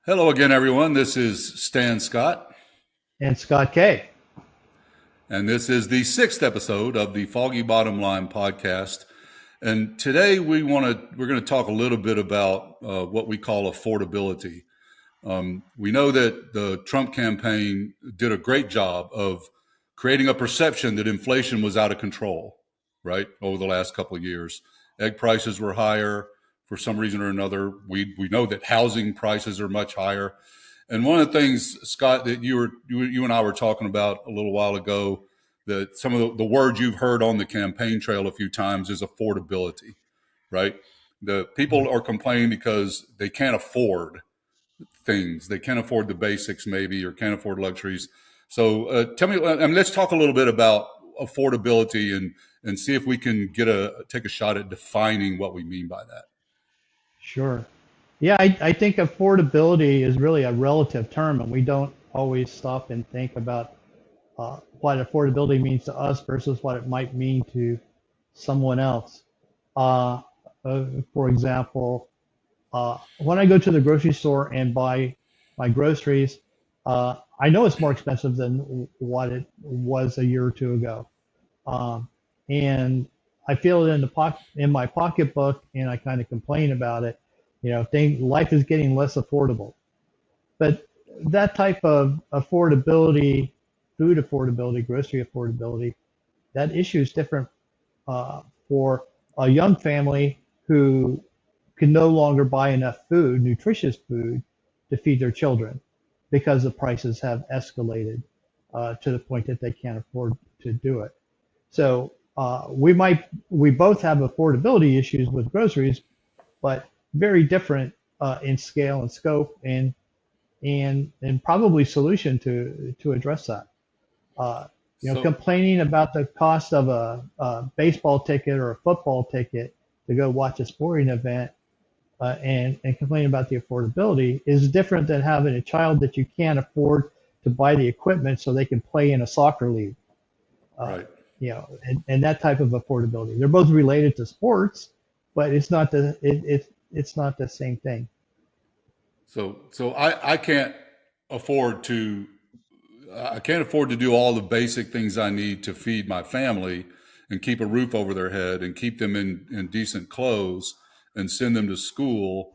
Hello again, everyone. This is Stan Scott, And Scott K. and this is the sixth episode of the Foggy Bottom Line podcast. And today we're going to talk a little bit about what we call affordability. We know that the Trump campaign did a great job of creating a perception that inflation was out of control, right, over the last couple of years. Egg prices were higher for some reason or another. We know that housing prices are much higher. And one of the things, Scott, that you and I were talking about a little while ago, that some of the words you've heard on the campaign trail a few times is affordability, right? The people are complaining because they can't afford things. They can't afford the basics, maybe, or can't afford luxuries. So tell me, let's talk a little bit about affordability and see if we can take a shot at defining what we mean by that. Sure. Yeah, I think affordability is really a relative term, and we don't always stop and think about what affordability means to us versus what it might mean to someone else. Uh, for example, when I go to the grocery store and buy my groceries, I know it's more expensive than what it was a year or two ago. Um, and I feel it in in my pocketbook, and I kind of complain about it. Life is getting less affordable. But that type of affordability, food affordability, grocery affordability, that issue is different for a young family who can no longer buy enough food, nutritious food, to feed their children because the prices have escalated to the point that they can't afford to do it. So we both have affordability issues with groceries, but very different in scale and scope and probably solution to address that. Uh, So, Complaining about the cost of a baseball ticket or a football ticket to go watch a sporting event and complaining about the affordability is different than having a child that you can't afford to buy the equipment so they can play in a soccer league. Uh, right. and that type of affordability. They're both related to sports, but it's not the same thing. So I can't afford to I can't afford to do all the basic things I need to feed my family and keep a roof over their head and keep them in decent clothes and send them to school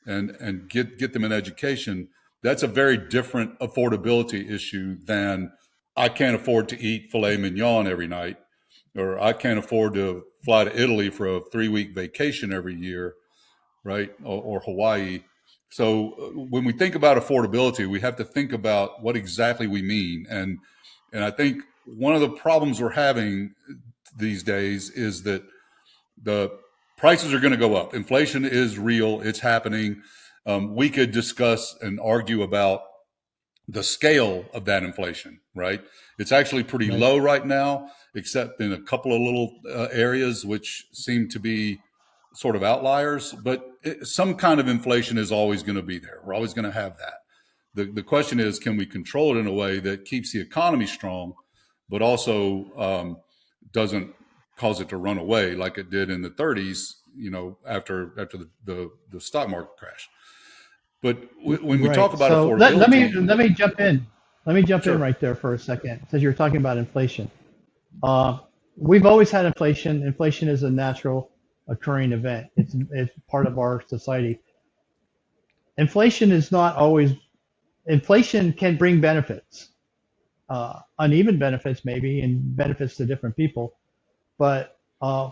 and get them an education. That's a very different affordability issue than I can't afford to eat filet mignon every night, or I can't afford to fly to Italy for a 3 week vacation every year, right? Or Hawaii. So when we think about affordability, we have to think about what exactly we mean. And I think one of the problems we're having these days is that the prices are going to go up. Inflation is real. It's happening. We could discuss and argue about the scale of that inflation, right? It's actually pretty Right. low right now, except in a couple of little areas which seem to be sort of outliers. But some kind of inflation is always going to be there. We're always going to have that. The question is, can we control it in a way that keeps the economy strong, but also doesn't cause it to run away like it did in the 30s, after the stock market crash. But when we talk Right. about So affordability, let me jump in. Let me jump in sure. right there for a second, since you're talking about inflation. Uh, we've always had inflation. Inflation is a natural occurring event. It's part of our society. Inflation is not always. Inflation can bring benefits, uneven benefits maybe, and benefits to different people. But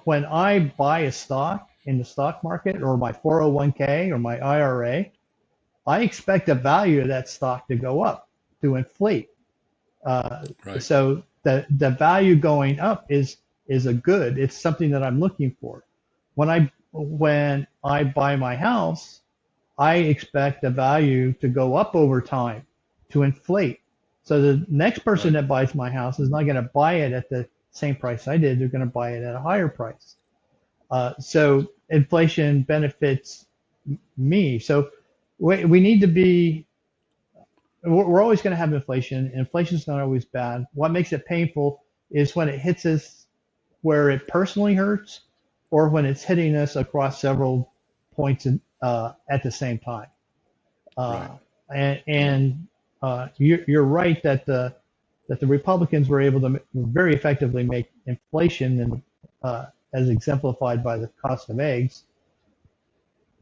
when I buy a stock in the stock market or my 401k or my IRA, I expect the value of that stock to go up, to inflate. Right. So the value going up is a good. It's something that I'm looking for. When I buy my house, I expect the value to go up over time, to inflate. So the next person Right. that buys my house is not going to buy it at the same price I did. They're going to buy it at a higher price. So inflation benefits me. So we need to be. We're always going to have inflation. Inflation is not always bad. What makes it painful is when it hits us where it personally hurts, or when it's hitting us across several points at the same time. Right. Uh, You're right that the Republicans were able to very effectively make inflation, and as exemplified by the cost of eggs,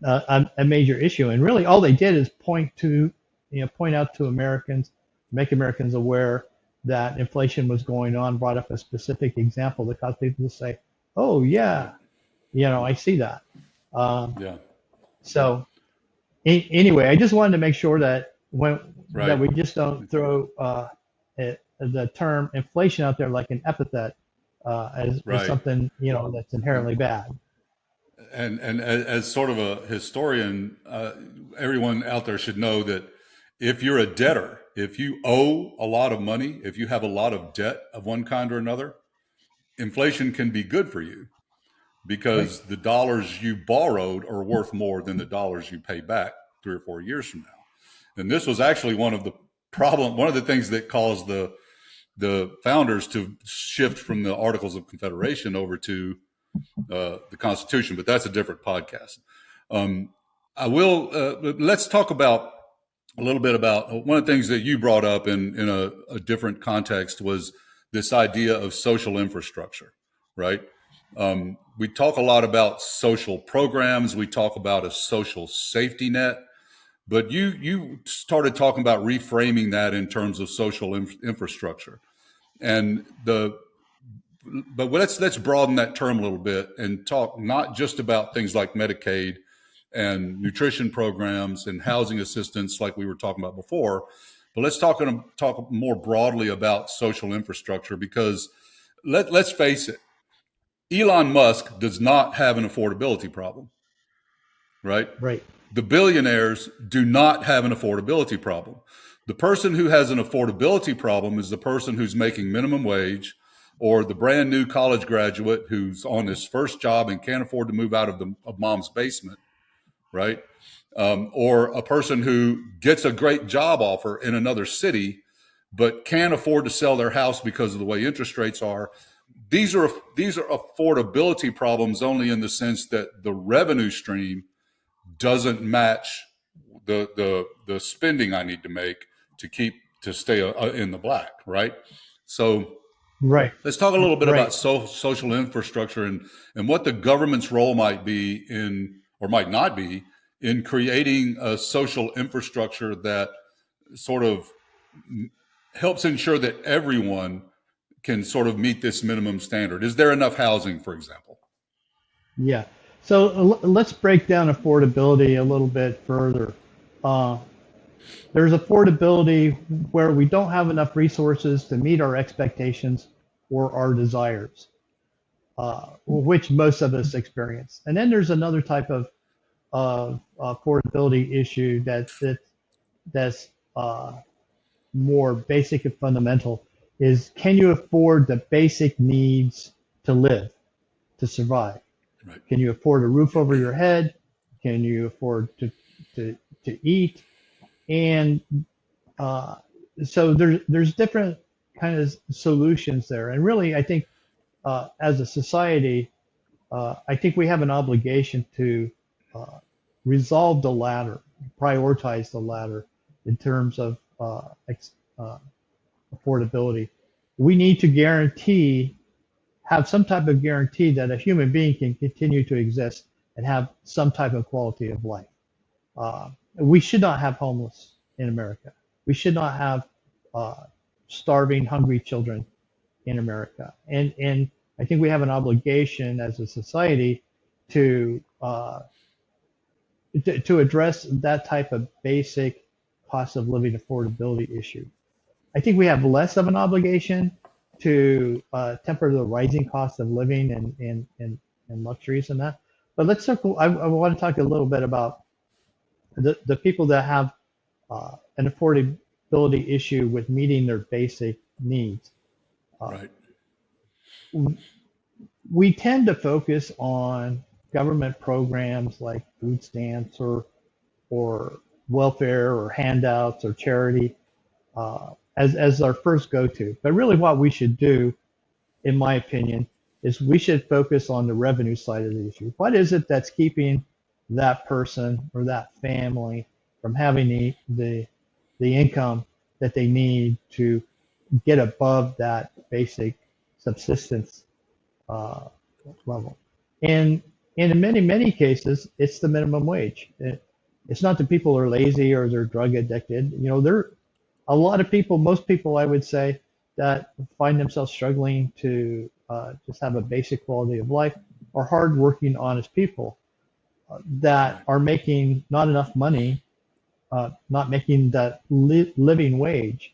a major issue. And really, all they did is point out to Americans, make Americans aware that inflation was going on, brought up a specific example that caused people to say, "Oh Right. yeah, I see that." Um, Yeah. so anyway, I just wanted to make sure that Right. we just don't throw the term inflation out there like an epithet as Right. something that's inherently bad. And as sort of a historian, everyone out there should know that if you're a debtor, if you owe a lot of money, if you have a lot of debt of one kind or another, inflation can be good for you Right, because the dollars you borrowed are worth more than the dollars you pay back 3 or 4 years from now. And this was actually one of the things that caused the founders to shift from the Articles of Confederation over to the Constitution, but that's a different podcast. Um, I will. Let's talk about a little bit about one of the things that you brought up in a different context was this idea of social infrastructure, right? We talk a lot about social programs. We talk about a social safety net, but you started talking about reframing that in terms of social infrastructure, and the but let's broaden that term a little bit and talk not just about things like Medicaid and nutrition programs and housing assistance like we were talking about before, but let's talk more broadly about social infrastructure because let's face it, Elon Musk does not have an affordability problem, right? right, The billionaires do not have an affordability problem. The person who has an affordability problem is the person who's making minimum wage or the brand new college graduate who's on his first job and can't afford to move out of mom's basement, right? Or a person who gets a great job offer in another city but can't afford to sell their house because of the way interest rates are. These are affordability problems only in the sense that the revenue stream doesn't match the spending I need to make to stay in the black, right? So right, let's talk a little bit about right. social infrastructure and what the government's role might be in or might not be in creating a social infrastructure that sort of helps ensure that everyone can sort of meet this minimum standard. Is there enough housing, for example? Yeah. So let's break down affordability a little bit further. Uh, there's affordability where we don't have enough resources to meet our expectations or our desires, which most of us experience. And then there's another type of affordability issue that's more basic and fundamental is can you afford the basic needs to live, to survive? Right. Can you afford a roof over your head? Can you afford to, to eat? And uh, so there's different kind of solutions there. And really, I think as a society, I think we have an obligation to uh, resolve the latter, prioritize the latter in terms of uh, affordability. We need to have some type of guarantee that a human being can continue to exist and have some type of quality of life. We should not have homeless in America. We should not have uh, starving, hungry children in America. And I think we have an obligation as a society to to address that type of basic cost of living affordability issue. I think we have less of an obligation to temper the rising cost of living and luxuries and that. But let's talk. I want to talk a little bit about the people that have an affordability issue with meeting their basic needs. Uh, Right. we tend to focus on government programs like food stamps or welfare or handouts or charity as our first go-to. But really, what we should do, in my opinion, is we should focus on the revenue side of the issue. What is it that's keeping that person or that family from having the income that they need to get above that basic subsistence uh, level. And in many cases, it's the minimum wage. It's not that people are lazy or they're drug addicted. You know, there a lot of people, most people, I would say, that find themselves struggling to just have a basic quality of life are hardworking, honest people that Right. are making not enough money, not making that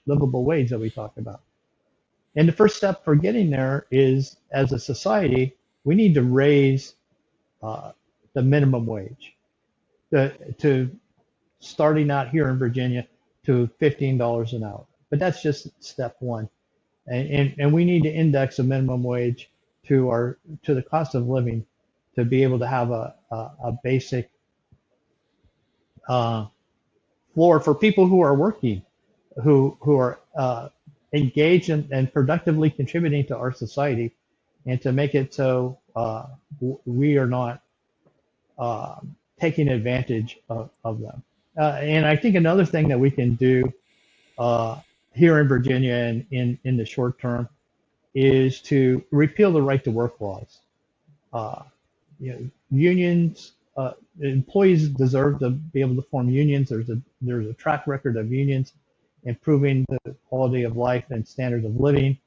livable wage that we talk about. And the first step for getting there is, as a society, we need to raise uh, the minimum wage to starting out here in Virginia to $15 an hour. But that's just step one. And we need to index a minimum wage to the cost of living to be able to have a basic uh, floor for people who are working, who are engaged and productively contributing to our society, and to make it so we are not uh, taking advantage of them. And I think another thing that we can do uh, here in Virginia and in the short term is to repeal the right to work laws. Uh, unions, employees deserve to be able to form unions. There's a track record of unions improving the quality of life and standards of living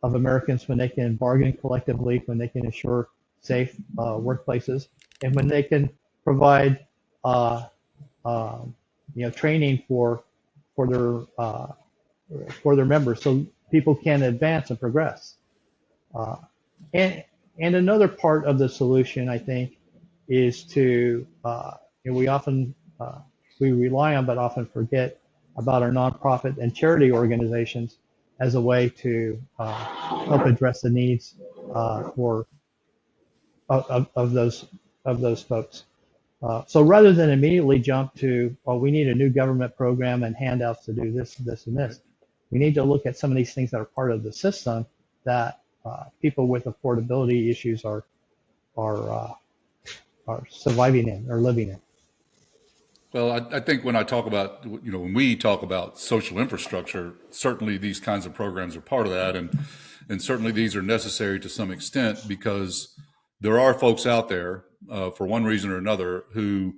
of Americans when they can bargain collectively, when they can assure safe workplaces, and when they can provide uh, uh, training for their for their members, so people can advance and progress. Uh, and and another part of the solution, I think, is to we often we rely on but often forget about our nonprofit and charity organizations as a way to help address the needs for of those folks. So rather than immediately jump to, well, we need a new government program and handouts to do this, this, and Right. this, we need to look at some of these things that are part of the system that people with affordability issues are are surviving in or living in. Well, I think when I talk about, when we talk about social infrastructure, certainly these kinds of programs are part of that. And certainly these are necessary to some extent because there are folks out there, for one reason or another, who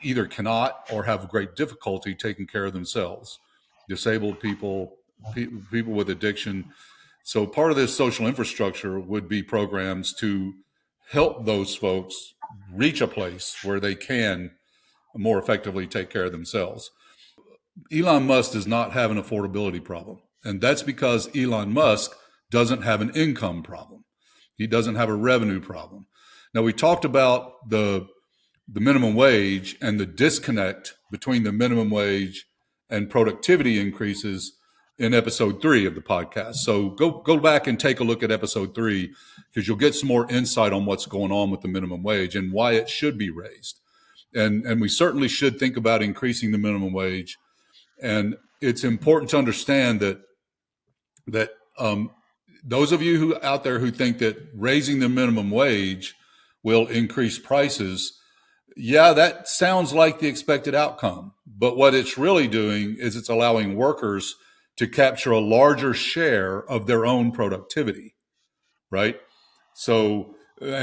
either cannot or have great difficulty taking care of themselves. Disabled people, people with addiction. So part of this social infrastructure would be programs to help those folks reach a place where they can more effectively take care of themselves. Elon Musk does not have an affordability problem. And that's because Elon Musk doesn't have an income problem. He doesn't have a revenue problem. Now, we talked about the minimum wage and the disconnect between the minimum wage and productivity increases in episode 3 of the podcast. So go back and take a look at episode 3 because you'll get some more insight on what's going on with the minimum wage and why it should be raised. And we certainly should think about increasing the minimum wage. And it's important to understand that those of you who out there who think that raising the minimum wage will increase prices, yeah, that sounds like the expected outcome. But what it's really doing is it's allowing workers to capture a larger share of their own productivity, right? So,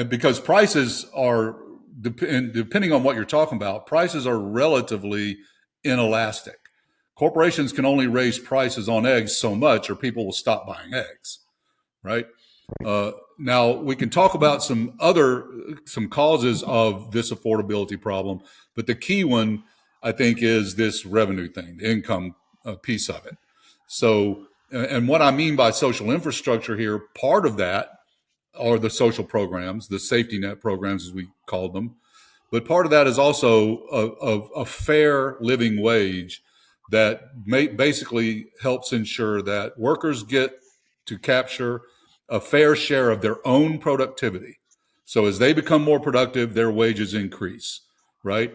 because prices are, depending on what you're talking about, prices are relatively inelastic. Corporations can only raise prices on eggs so much, or people will stop buying eggs, right? Now we can talk about some causes of this affordability problem, but the key one I think is this revenue thing, the income piece of it. So, and what I mean by social infrastructure here, part of that are the social programs, the safety net programs as we called them, but part of that is also a fair living wage that basically helps ensure that workers get to capture a fair share of their own productivity. So as they become more productive, their wages increase, right?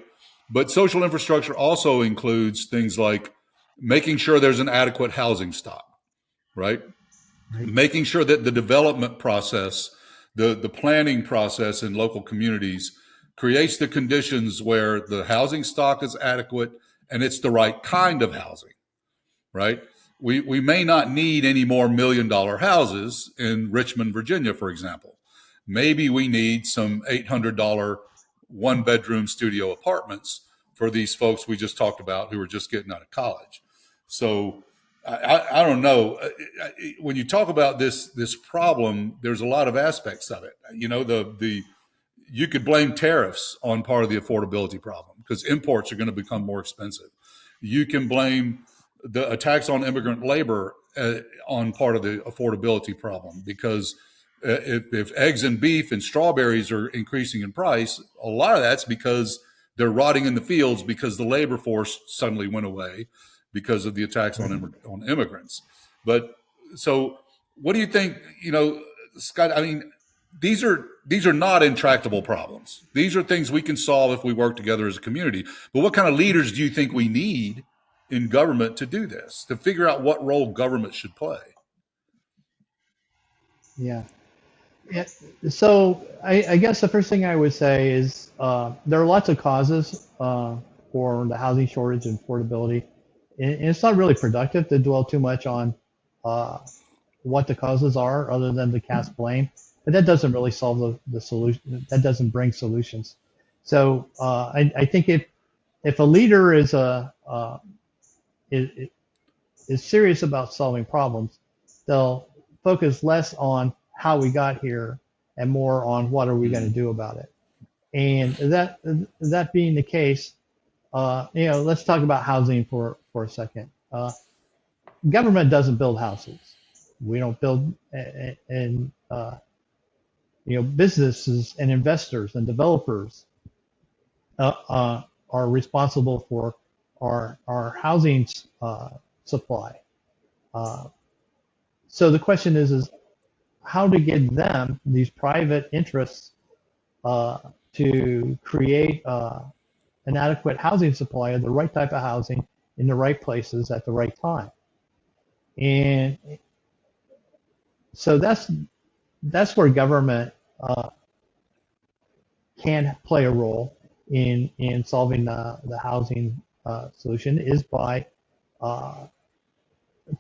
But social infrastructure also includes things like making sure there's an adequate housing stock, right? Right. Making sure that the development process, the planning process in local communities creates the conditions where the housing stock is adequate and it's the right kind of housing, right? We may not need any more $1 million houses in Richmond, Virginia, for example. Maybe we need some $800 one-bedroom studio apartments for these folks we just talked about who are just getting out of college. So I don't know. When you talk about this problem, there's a lot of aspects of it. You know, the you could blame tariffs on part of the affordability problem because imports are going to become more expensive. You can blame the attacks on immigrant labor on part of the affordability problem because if eggs and beef and strawberries are increasing in price, a lot of that's because they're rotting in the fields because the labor force suddenly went away because of the attacks on immigrants. But so what do you think, you know, Scott, I mean, these are not intractable problems. These are things we can solve if we work together as a community. But what kind of leaders do you think we need in government to do this, to figure out what role government should play? Yeah. Yeah. So I guess the first thing I would say is there are lots of causes for the housing shortage and affordability. And it's not really productive to dwell too much on uh, what the causes are other than to cast blame. But that doesn't really solve the solution. That doesn't bring solutions. So I think if a leader is, is serious about solving problems, they'll focus less on how we got here and more on what are we going to do about it. And that being the case, you know, let's talk about housing for a second. Government doesn't build houses. We don't build, and you know, businesses and investors and developers are responsible for our housing supply. Uh, so the question is how to get them, these private interests, to create an adequate housing supply of the right type of housing in the right places at the right time. And so that's where government can play a role in solving the housing solution is by uh,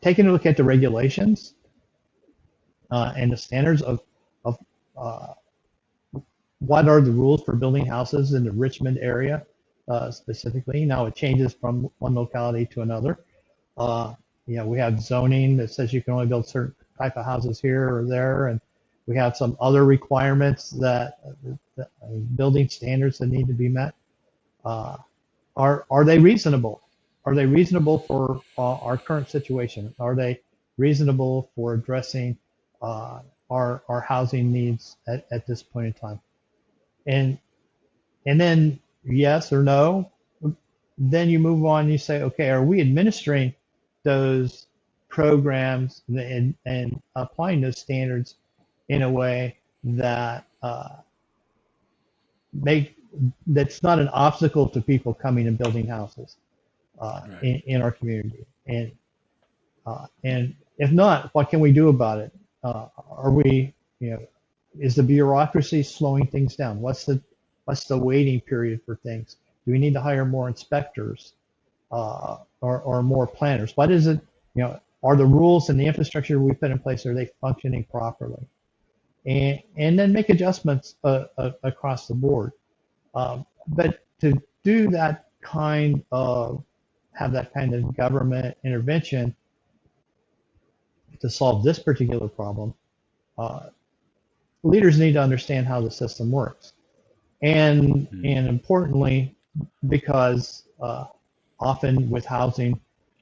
taking a look at the regulations and the standards of uh, what are the rules for building houses in the Richmond area specifically. Now it changes from one locality to another. You know, we have zoning that says you can only build certain type of houses here or there, and we have some other requirements that building standards that need to be met. Uh, are they reasonable? Are they reasonable for our current situation? Are they reasonable for addressing our housing needs at this point in time? And then yes or no, then you move on. You say, okay, are we administering those programs and applying those standards in a way that make that's not an obstacle to people coming and building houses Right. in our community? And if not, what can we do about it? Are we, you know, is the bureaucracy slowing things down? What's the waiting period for things? Do we need to hire more inspectors or more planners? What is it? You know, are the rules and the infrastructure we put in place, are they functioning properly? And then make adjustments across the board. But to do that kind of have that kind of government intervention to solve this particular problem, leaders need to understand how the system works. And importantly, because often with housing,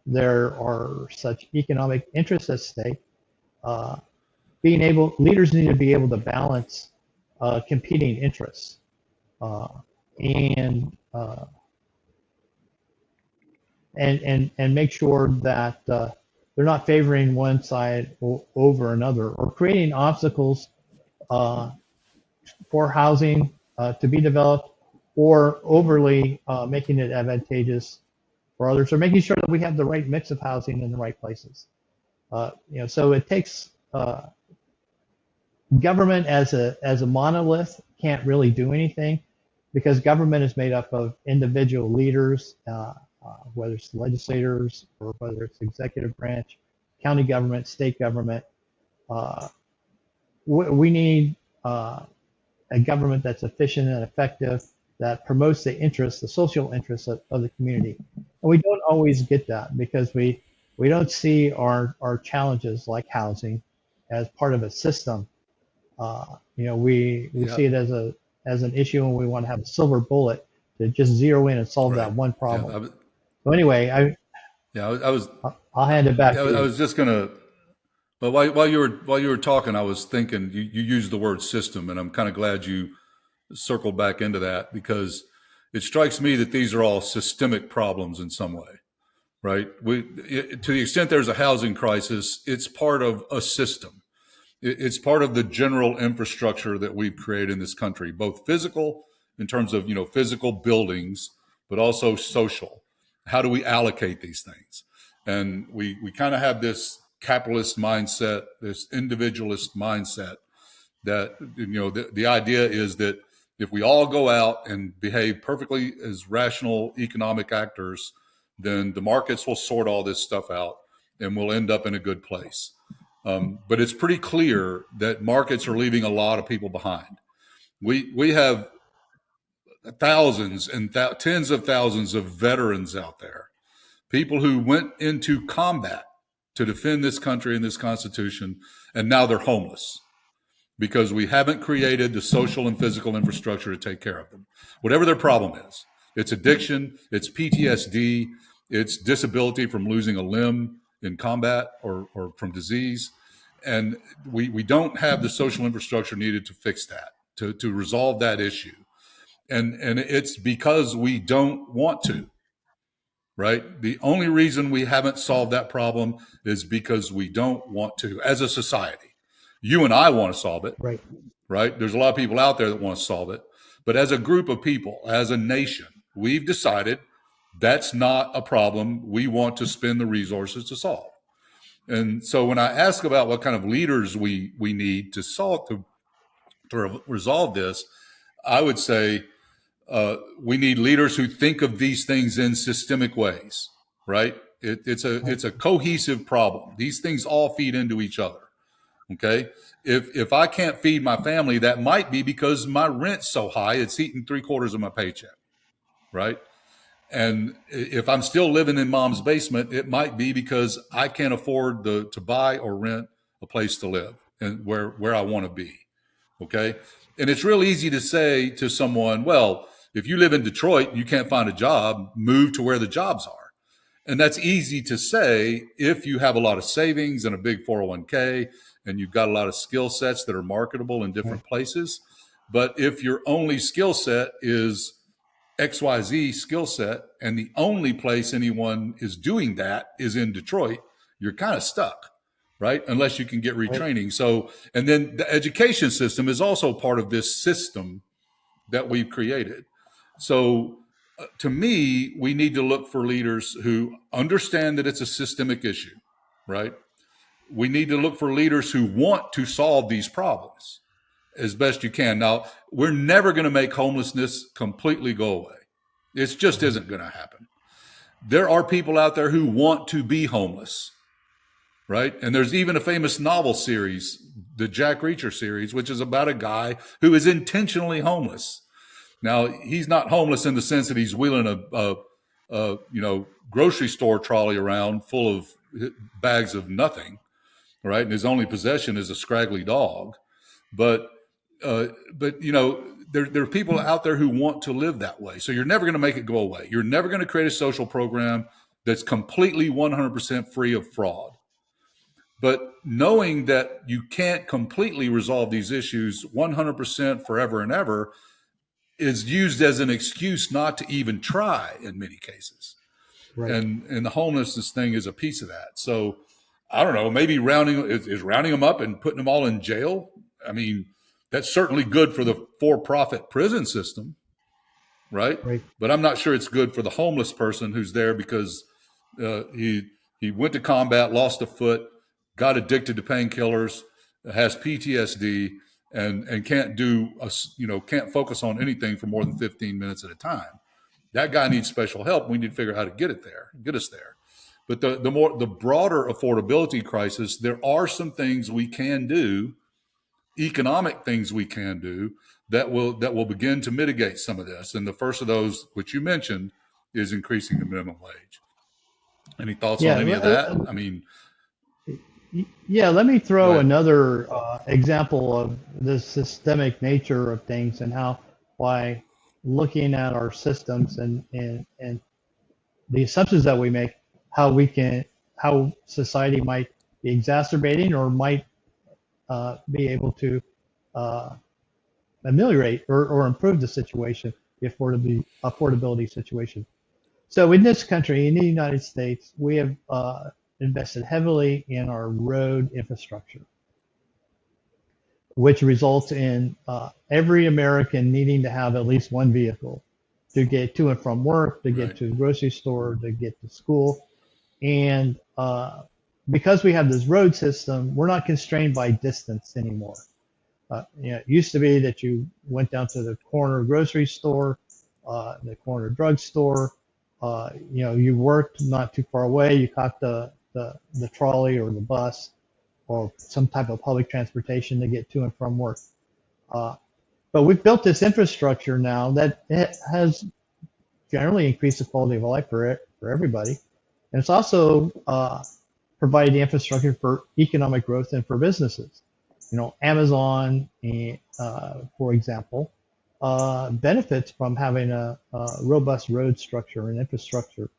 there are such economic interests at stake, leaders need to be able to balance competing interests and make sure that they're not favoring one side over another or creating obstacles for housing to be developed or overly making it advantageous for others, or making sure that we have the right mix of housing in the right places. You know, so it takes government as a monolith can't really do anything because government is made up of individual leaders whether it's legislators or whether it's executive branch, county government, state government. Uh, we need a government that's efficient and effective, that promotes the interests, the social interests of the community. And we don't always get that because we don't see our challenges like housing as part of a system. We Yeah. see it as an issue and we want to have a silver bullet to just zero in and solve Right. that one Yeah. problem. So anyway, I was. I'll hand it back Yeah, to I you. was just gonna. But while you were talking, I was thinking you used the word system, and I'm kind of glad you circled back into that because it strikes me that these are all systemic problems in some way, right? To the extent there's a housing crisis, it's part of a system. It's part of the general infrastructure that we've created in this country, both physical in terms of physical buildings, but also social. How do we allocate these things? And we kind of have this capitalist mindset, this individualist mindset that the idea is that if we all go out and behave perfectly as rational economic actors, then the markets will sort all this stuff out and we'll end up in a good place. But it's pretty clear that markets are leaving a lot of people behind. We have thousands and tens of thousands of veterans out there, people who went into combat to defend this country and this Constitution, and now they're homeless because we haven't created the social and physical infrastructure to take care of them. Whatever their problem is, it's addiction, it's PTSD, it's disability from losing a limb in combat or from disease. And we don't have the social infrastructure needed to fix that, to resolve that issue. And it's because we don't want to, right? The only reason we haven't solved that problem is because we don't want to as a society. You and I want to solve it, Right. right? There's a lot of people out there that want to solve it. But as a group of people, as a nation, we've decided that's not a problem we want to spend the resources to solve. And so when I ask about what kind of leaders we need to solve, to resolve this, I would say we need leaders who think of these things in systemic ways, right? It's a cohesive problem. These things all feed into each other. Okay. If I can't feed my family, that might be because my rent's so high, it's eating 3/4 of my paycheck. Right. And if I'm still living in mom's basement, it might be because I can't afford to buy or rent a place to live and where I want to be. Okay. And it's real easy to say to someone, well, if you live in Detroit and you can't find a job, move to where the jobs are. And that's easy to say if you have a lot of savings and a big 401k and you've got a lot of skill sets that are marketable in different places. But if your only skill set is XYZ skill set and the only place anyone is doing that is in Detroit, you're kind of stuck, right? Unless you can get retraining. So, and then the education system is also part of this system that we've created. So, to me, we need to look for leaders who understand that it's a systemic issue, right? We need to look for leaders who want to solve these problems as best you can. Now, we're never going to make homelessness completely go away. It just isn't going to happen. There are people out there who want to be homeless, right? And there's even a famous novel series, the Jack Reacher series, which is about a guy who is intentionally homeless. Now, he's not homeless in the sense that he's wheeling a grocery store trolley around full of bags of nothing, right? And his only possession is a scraggly dog. But there are people out there who want to live that way. So you're never going to make it go away. You're never going to create a social program that's completely 100% free of fraud. But knowing that you can't completely resolve these issues 100% forever and ever is used as an excuse not to even try in many cases. Right. And the homelessness thing is a piece of that. So I don't know, maybe rounding them up and putting them all in jail. I mean, that's certainly good for the for-profit prison system, right? Right. But I'm not sure it's good for the homeless person who's there because he went to combat, lost a foot, got addicted to painkillers, has PTSD, and can't can't focus on anything for more than 15 minutes at a time. That guy needs special help. We need to figure out how to get us there. But the broader affordability crisis, there are some things we can do, economic things we can do that will begin to mitigate some of this. And the first of those, which you mentioned, is increasing the minimum wage. Any thoughts on Yeah, any of that? I mean, yeah. Let me go throw ahead. another example of the systemic nature of things and how by looking at our systems and the assumptions that we make, how society might be exacerbating or might be able to uh, ameliorate or improve the situation, the affordability situation. So in this country, in the United States, we have invested heavily in our road infrastructure, which results in every American needing to have at least one vehicle to get to and from work, to get Right. to the grocery store, to get to school. And because we have this road system, we're not constrained by distance anymore. It used to be that you went down to the corner grocery store, the corner drugstore. You worked not too far away. You caught the trolley or the bus or some type of public transportation to get to and from work. Uh, but we've built this infrastructure now that it has generally increased the quality of life for everybody. And it's also provided the infrastructure for economic growth and for businesses. Amazon, for example, benefits from having a robust road structure and infrastructure,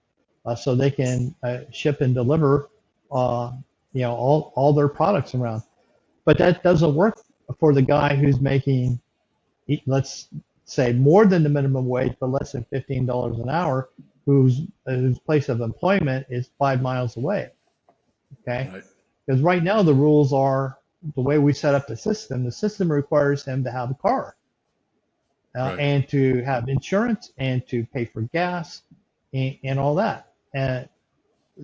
so they can ship and deliver, all their products around. But that doesn't work for the guy who's making, let's say, more than the minimum wage, but less than $15 an hour, whose place of employment is 5 miles away. Okay, Right. because right now the rules are the way we set up the system. The system requires him to have a car Right. and to have insurance and to pay for gas and all that. And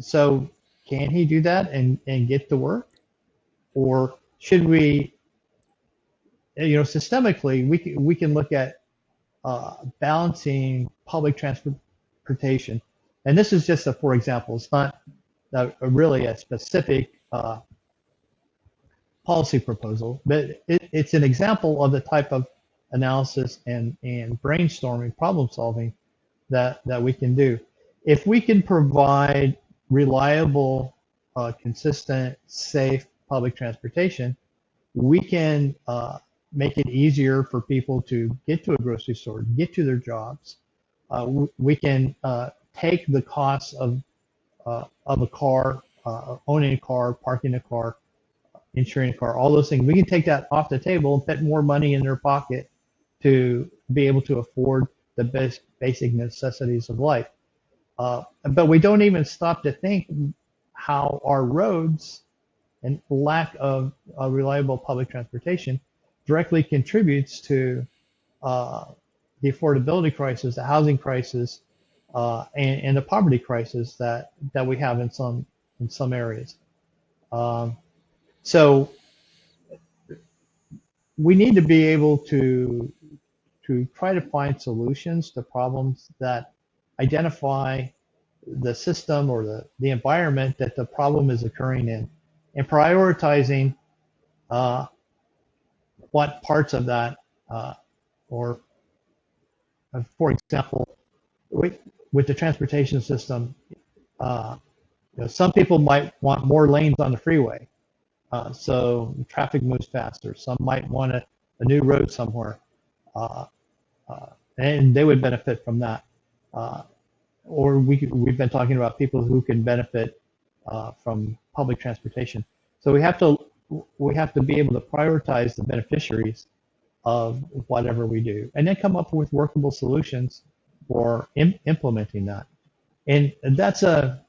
so, can he do that and get to work, or should we, systemically, we can look at balancing public transportation. And this is just a for example. It's not really a specific policy proposal, but it's an example of the type of analysis and brainstorming, problem solving that we can do. If we can provide reliable, consistent, safe public transportation, we can make it easier for people to get to a grocery store, get to their jobs. We can take the costs of a car, owning a car, parking a car, insuring a car, all those things. We can take that off the table and put more money in their pocket to be able to afford the basic necessities of life. But we don't even stop to think how our roads and lack of reliable public transportation directly contributes to the affordability crisis, the housing crisis, and the poverty crisis that we have in some areas. Um, so we need to be able to try to find solutions to problems that identify the system or the environment that the problem is occurring in, and prioritizing what parts of that, or for example, with the transportation system, some people might want more lanes on the freeway, so traffic moves faster. Some might want a new road somewhere, uh, and they would benefit from that. Or we've been talking about people who can benefit from public transportation. So we have to be able to prioritize the beneficiaries of whatever we do, and then come up with workable solutions for implementing that. And that's a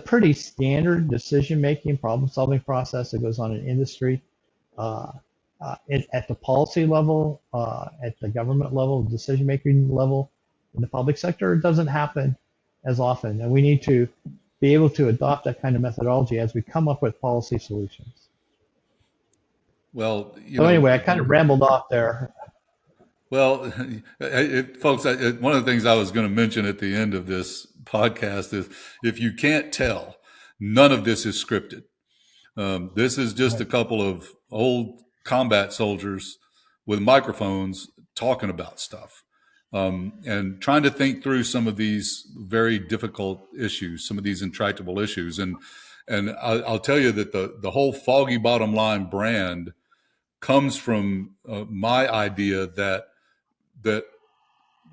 pretty standard decision-making, problem-solving process that goes on in industry, at the policy level, at the government level, decision-making level, in the public sector. It doesn't happen as often, and we need to be able to adopt that kind of methodology as we come up with policy solutions. Well, So anyway, I kind of rambled off there. Well, folks, one of the things I was going to mention at the end of this podcast is if you can't tell, none of this is scripted. This is just Right. a couple of old combat soldiers with microphones talking about stuff and trying to think through some of these very difficult issues, some of these intractable issues. And I'll tell you that the whole Foggy Bottom Line brand comes from my idea that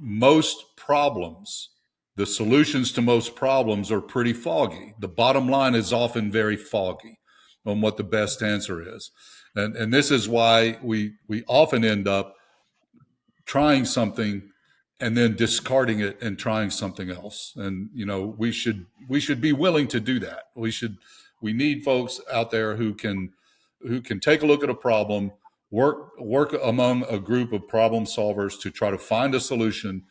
most problems, the solutions to most problems are pretty foggy. The bottom line is often very foggy on what the best answer is. And this is why we often end up trying something and then discarding it and trying something else. And we should be willing to do that. We need folks out there who can take a look at a problem, work among a group of problem solvers to try to find a solution,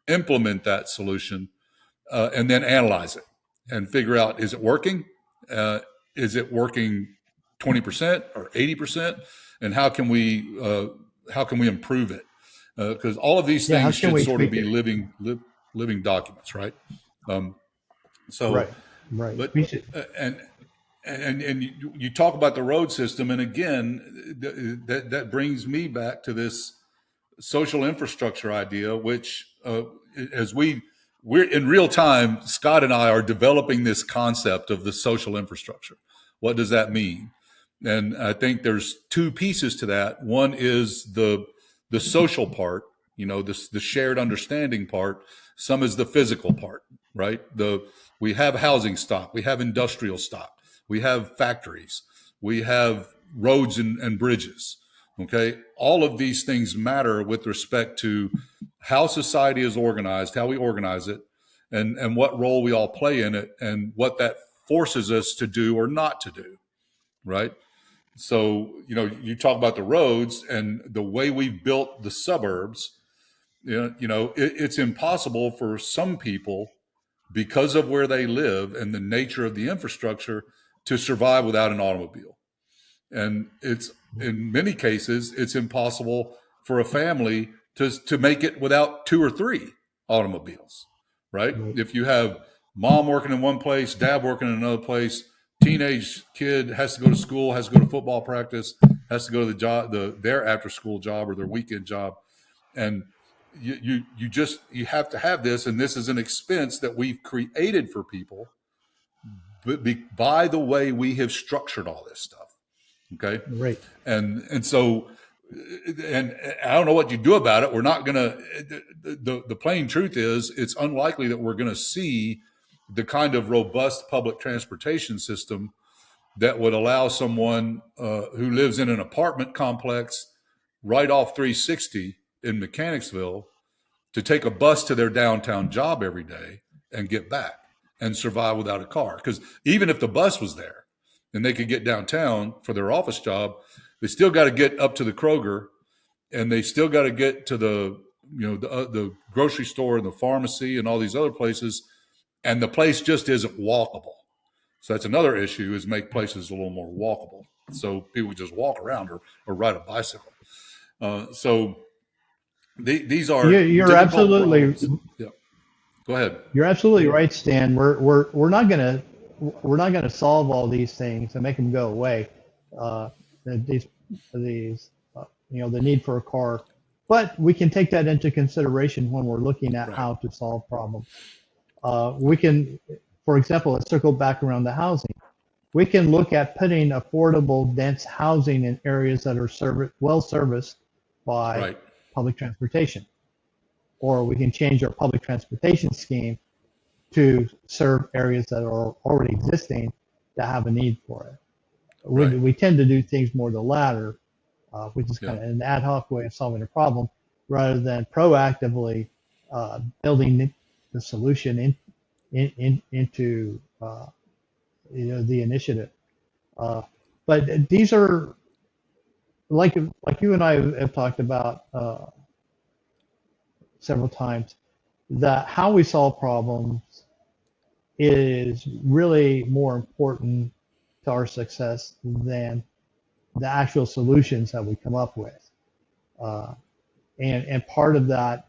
implement that solution, and then analyze it and figure out, is it working? Is it working 20% or 80%? And how can we improve it? Because all of these Yeah, how things can should we sort of tweak be it? living documents, right? So, Right, right. but We should. and you talk about the road system, and again, that brings me back to this social infrastructure idea, which as we're in real time, Scott and I are developing this concept of the social infrastructure. What does that mean? And I think there's two pieces to that. One is the social part, the shared understanding part. Some is the physical part, right? We have housing stock, we have industrial stock, we have factories, we have roads and bridges. Okay, all of these things matter with respect to how society is organized, how we organize it, and what role we all play in it, and what that forces us to do or not to do, right? So, you talk about the roads and the way we've built the suburbs. It's impossible for some people, because of where they live and the nature of the infrastructure, to survive without an automobile. And it's, in many cases, it's impossible for a family to make it without two or three automobiles, right? Right. If you have mom working in one place, dad working in another place, teenage kid has to go to school, has to go to football practice, has to go to the job, their after school job or their weekend job. And you have to have this, and this is an expense that we've created for people by the way we have structured all this stuff. Okay. Right. And so, and I don't know what you do about it. We're not going to, the plain truth is it's unlikely that we're going to see the kind of robust public transportation system that would allow someone who lives in an apartment complex right off 360 in Mechanicsville to take a bus to their downtown job every day and get back and survive without a car. Because even if the bus was there and they could get downtown for their office job, they still got to get up to the Kroger, and they still got to get to the grocery store and the pharmacy and all these other places, and the place just isn't walkable. So that's another issue, is make places a little more walkable so people just walk around or ride a bicycle. So these are You're difficult absolutely problems. Yeah, go ahead. you're absolutely right, Stan. We're not gonna solve all these things and make them go away. Uh, these the need for a car, but we can take that into consideration when we're looking at Right, how to solve problems. We can, for example, let's circle back around the housing. We can look at putting affordable, dense housing in areas that are well serviced by right, public transportation. Or we can change our public transportation scheme to serve areas that are already existing that have a need for it. We, right. we tend to do things more the latter, which is Yeah, kind of an ad hoc way of solving a problem rather than proactively building the solution into the initiative. Uh, but these are like you and I have talked about several times, that how we solve problems is really more important to our success than the actual solutions that we come up with. Uh, and part of that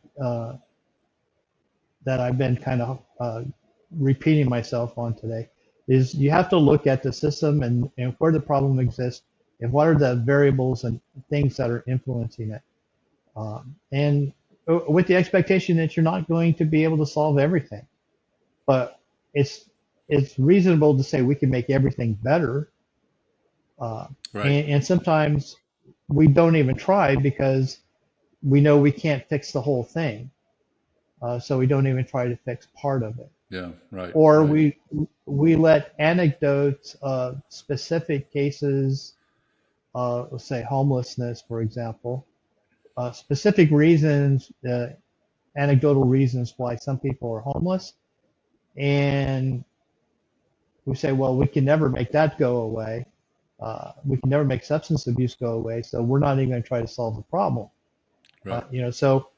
that I've been kind of repeating myself on today is you have to look at the system and where the problem exists and what are the variables and things that are influencing it. And with the expectation that you're not going to be able to solve everything, but it's reasonable to say we can make everything better. Right. And sometimes we don't even try because we know we can't fix the whole thing. So we don't even try to fix part of it. Yeah. Right. Or right. we let anecdotes of specific cases, let's say homelessness, for example, specific reasons, anecdotal reasons why some people are homeless, and we say, well, we can never make that go away. We can never make substance abuse go away, so we're not even going to try to solve the problem. Right. So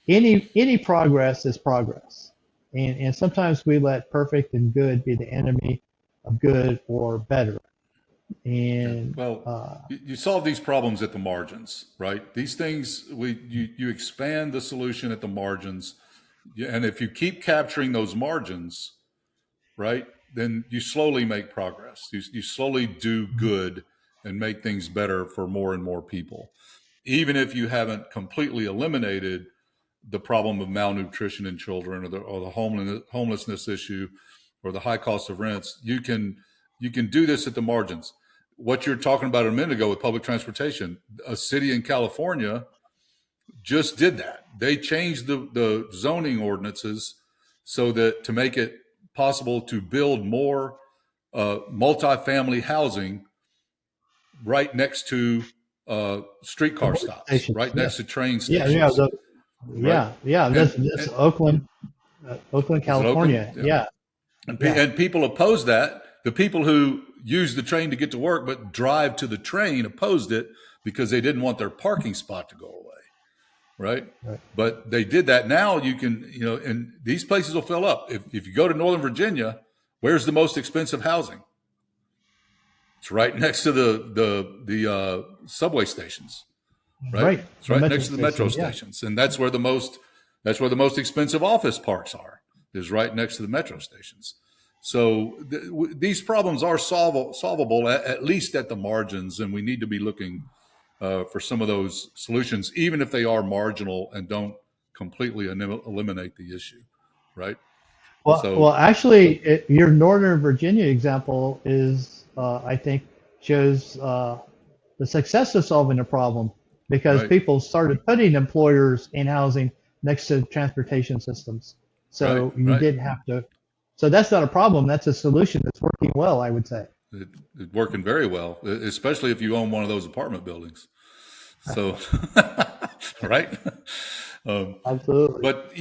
any progress is progress, and sometimes we let perfect and good be the enemy of good or better. And Well, you solve these problems at the margins, right? These things, you expand the solution at the margins, and if you keep capturing those margins, right, then you slowly make progress. You slowly do good and make things better for more and more people, even if you haven't completely eliminated the problem of malnutrition in children or the homelessness issue or the high cost of rents. You can do this at the margins. What you're talking about a minute ago with public transportation, a city in California just did that. They changed the zoning ordinances so that to make it possible to build more multifamily housing right next to streetcar stops, stations, right yeah, next to train yeah, stations. Right. yeah. That's Oakland, Is it Oakland? California. Yeah. Yeah, yeah, And people oppose that. The people who use the train to get to work but drive to the train opposed it because they didn't want their parking spot to go away. Right. right. But they did that. Now you can, and these places will fill up. If you go to Northern Virginia, where's the most expensive housing? It's right next to the subway stations. Right. Right. It's The right metro next to the metro station. Yeah. stations. And that's where the most expensive office parks are, is right next to the metro stations. So these problems are solvable at least at the margins, and we need to be looking for some of those solutions, even if they are marginal and don't completely eliminate the issue, right? Well, actually, your Northern Virginia example is, I think, shows the success of solving a problem because Right. people started putting employers in housing next to transportation systems. So you Right. didn't have to. So that's not a problem. That's a solution that's working well, I would say. It's working very well, especially if you own one of those apartment buildings. So, right. Absolutely. But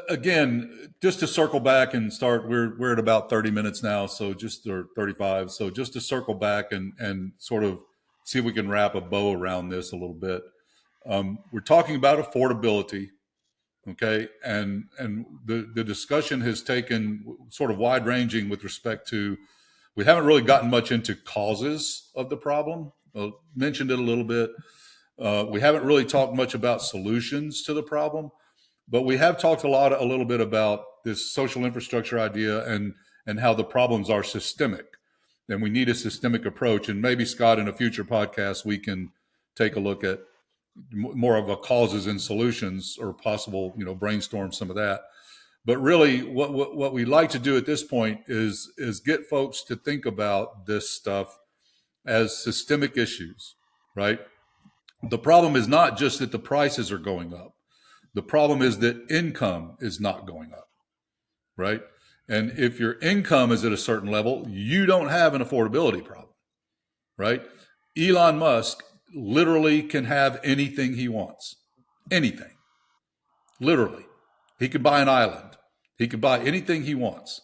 again, just to circle back and start, we're at about 30 minutes now, so or 35. So just to circle back and sort of see if we can wrap a bow around this a little bit. We're talking about affordability, okay, and the discussion has taken sort of wide ranging with respect to. We haven't really gotten much into causes of the problem. Mentioned it a little bit. We haven't really talked much about solutions to the problem, but we have talked a little bit about this social infrastructure idea and how the problems are systemic, and we need a systemic approach. And maybe, Scott, in a future podcast, we can take a look at more of a causes and solutions, or possible, brainstorm some of that. But really, what we like to do at this point is get folks to think about this stuff as systemic issues, right? The problem is not just that the prices are going up. The problem is that income is not going up, right? And if your income is at a certain level, you don't have an affordability problem, right? Elon Musk literally can have anything he wants. Anything. Literally. He could buy an island. He could buy anything he wants.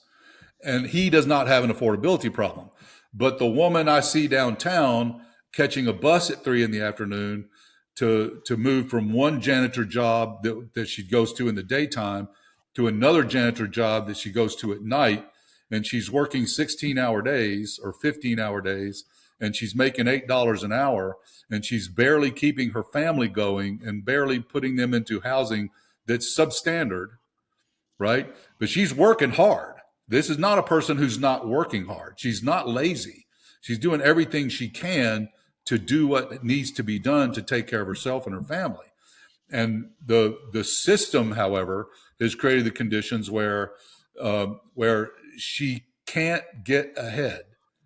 And he does not have an affordability problem. But the woman I see downtown catching a bus at 3 p.m. to move from one janitor job that she goes to in the daytime to another janitor job that she goes to at night, and she's working 16-hour days or 15-hour days, and she's making $8 an hour, and she's barely keeping her family going and barely putting them into housing that's substandard, right? But she's working hard. This is not a person who's not working hard. She's not lazy. She's doing everything she can to do what needs to be done to take care of herself and her family. And the system, however, has created the conditions where she can't get ahead.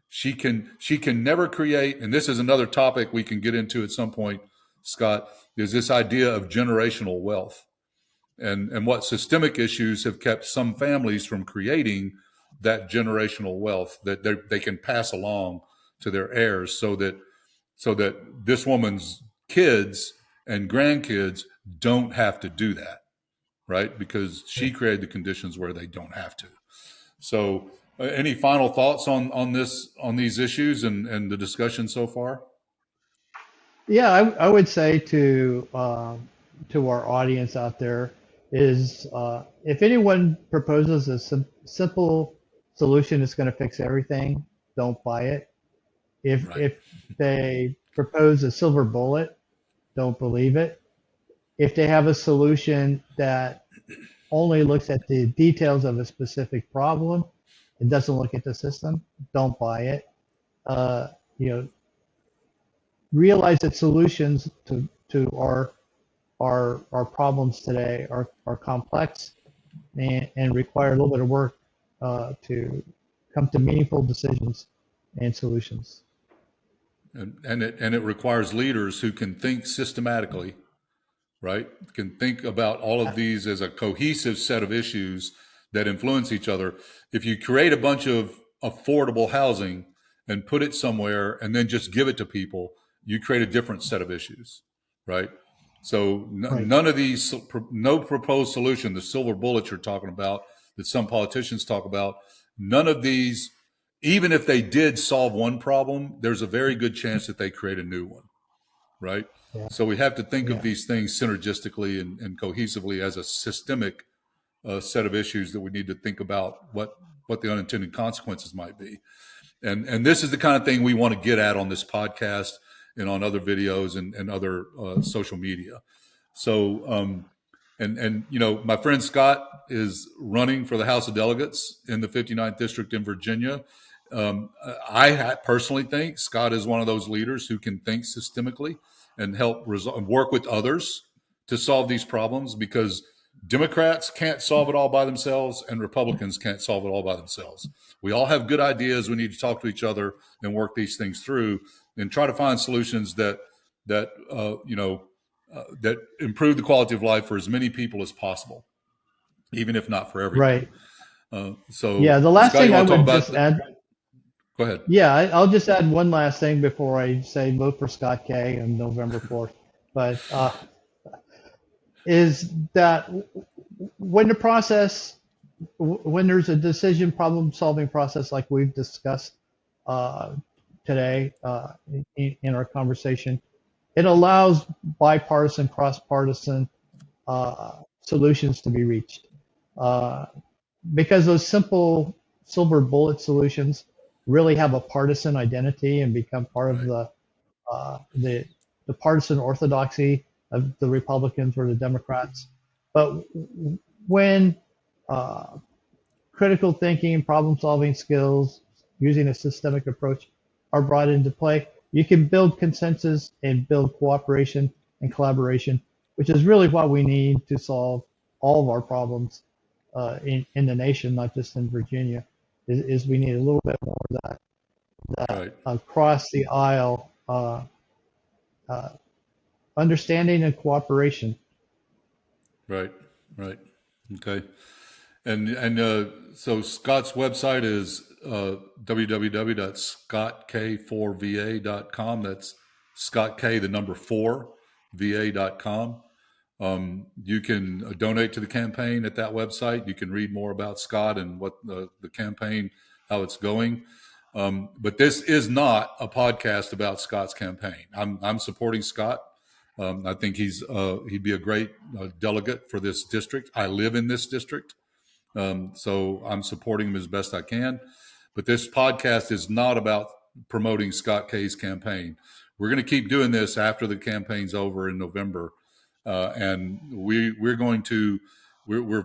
She can never create. And this is another topic we can get into at some point, Scott. Is this idea of generational wealth, and what systemic issues have kept some families from creating that generational wealth that they can pass along to their heirs, so that this woman's kids and grandkids don't have to do that, right? Because she created the conditions where they don't have to. So, any final thoughts on these issues and the discussion so far? Yeah, I would say to our audience out there is if anyone proposes a simple solution that's going to fix everything, don't buy it. Right. If they propose a silver bullet, don't believe it. If they have a solution that only looks at the details of a specific problem and doesn't look at the system, don't buy it. Uh, you know, realize that solutions to our problems today are complex and require a little bit of work to come to meaningful decisions and solutions. And it requires leaders who can think systematically, right? Can think about all of these as a cohesive set of issues that influence each other. If you create a bunch of affordable housing and put it somewhere and then just give it to people, you create a different set of issues, right? So Right. none of these, no proposed solution, the silver bullets you're talking about that some politicians talk about, none of these, even if they did solve one problem, there's a very good chance that they create a new one, right? Yeah. So we have to think of Yeah. these things synergistically and cohesively as a systemic set of issues that we need to think about what the unintended consequences might be. And this is the kind of thing we want to get at on this podcast and on other videos and other social media. So, and you know, my friend Scott is running for the House of Delegates in the 59th District in Virginia. I personally think Scott is one of those leaders who can think systemically and help work with others to solve these problems, because Democrats can't solve it all by themselves and Republicans can't solve it all by themselves. We all have good ideas. We need to talk to each other and work these things through and try to find solutions that improve the quality of life for as many people as possible, even if not for everyone. Right. So, Yeah. The last Scott, you thing I want to talk would about just add. Go ahead. Yeah, I'll just add one last thing before I say vote for Scott K on November 4th. But is that when the process, when there's a decision problem solving process like we've discussed today in our conversation, it allows bipartisan, cross-partisan solutions to be reached. Because those simple silver bullet solutions really have a partisan identity and become part of the partisan orthodoxy of the Republicans or the Democrats. But when critical thinking, problem solving skills, using a systemic approach are brought into play, you can build consensus and build cooperation and collaboration, which is really what we need to solve all of our problems in the nation, not just in Virginia. Is we need a little bit more of that Right. across the aisle understanding and cooperation. Right. Okay. And so Scott's website is www.scottkforva.com. That's Scott K, the number 4, va.com. You can donate to the campaign at that website. You can read more about Scott and what the campaign, how it's going. But this is not a podcast about Scott's campaign. I'm supporting Scott. I think he'd be a great delegate for this district. I live in this district, so I'm supporting him as best I can. But this podcast is not about promoting Scott K's campaign. We're going to keep doing this after the campaign's over in November, and we're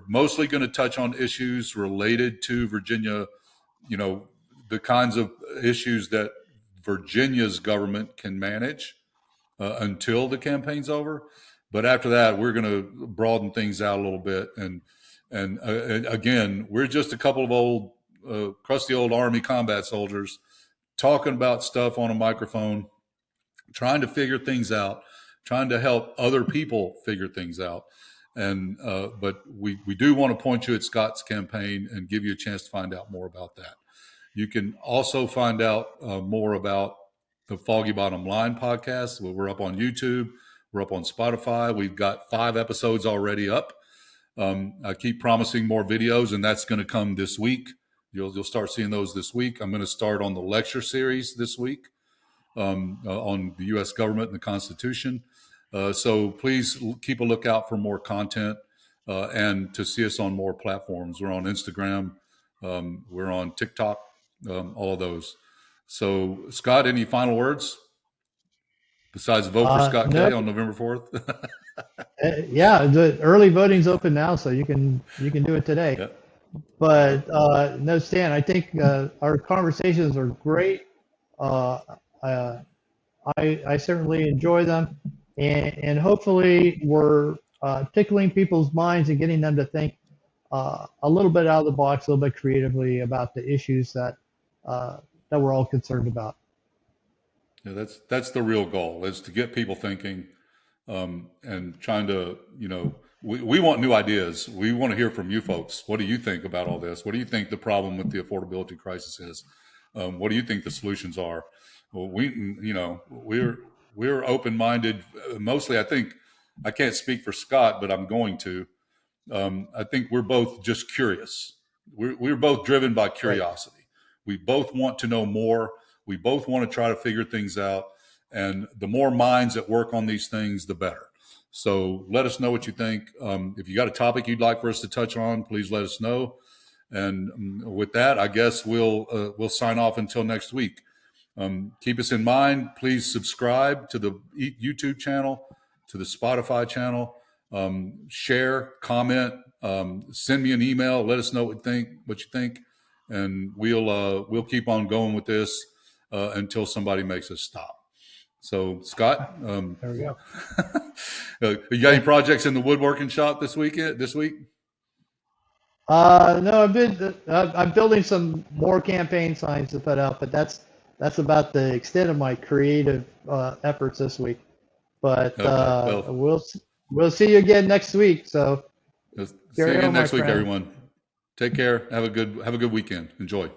mostly going to touch on issues related to Virginia. The kinds of issues that Virginia's government can manage until the campaign's over. But after that, we're going to broaden things out a little bit. And again, we're just a couple of old, crusty old Army combat soldiers talking about stuff on a microphone, trying to figure things out, trying to help other people figure things out. And but we do want to point you at Scott's campaign and give you a chance to find out more about that. You can also find out more about the Foggy Bottom Line podcast. We're up on YouTube. We're up on Spotify. We've got 5 episodes already up. I keep promising more videos, and that's going to come this week. You'll start seeing those this week. I'm going to start on the lecture series this week on the U.S. government and the Constitution. So please keep a lookout for more content and to see us on more platforms. We're on Instagram. We're on TikTok, all of those. So, Scott, any final words besides vote for Scott K on November 4th? Yeah, the early voting's open now, so you can do it today. Yeah. But no, Stan, I think our conversations are great. I certainly enjoy them, and hopefully we're tickling people's minds and getting them to think a little bit out of the box, a little bit creatively about the issues that we're all concerned about. Yeah, that's the real goal, is to get people thinking and trying to, we want new ideas. We want to hear from you folks. What do you think about all this? What do you think the problem with the affordability crisis is? What do you think the solutions are? Well, we're open-minded. Mostly, I think, I can't speak for Scott, but I'm going to. I think we're both just curious. We're both driven by curiosity. Right. We both want to know more. We both want to try to figure things out. And the more minds that work on these things, the better. So let us know what you think. If you got a topic you'd like for us to touch on, please let us know. And with that, I guess we'll sign off until next week. Keep us in mind. Please subscribe to the YouTube channel, to the Spotify channel. Share, comment, send me an email. Let us know what you think, and we'll keep on going with this until somebody makes us stop. So, Scott, there we go. You got any projects in the woodworking shop this week? No, I'm building some more campaign signs to put out, but that's about the extent of my creative efforts this week. But okay, we'll see you again next week. So see you again next week, everyone. Take care. Have a good weekend. Enjoy.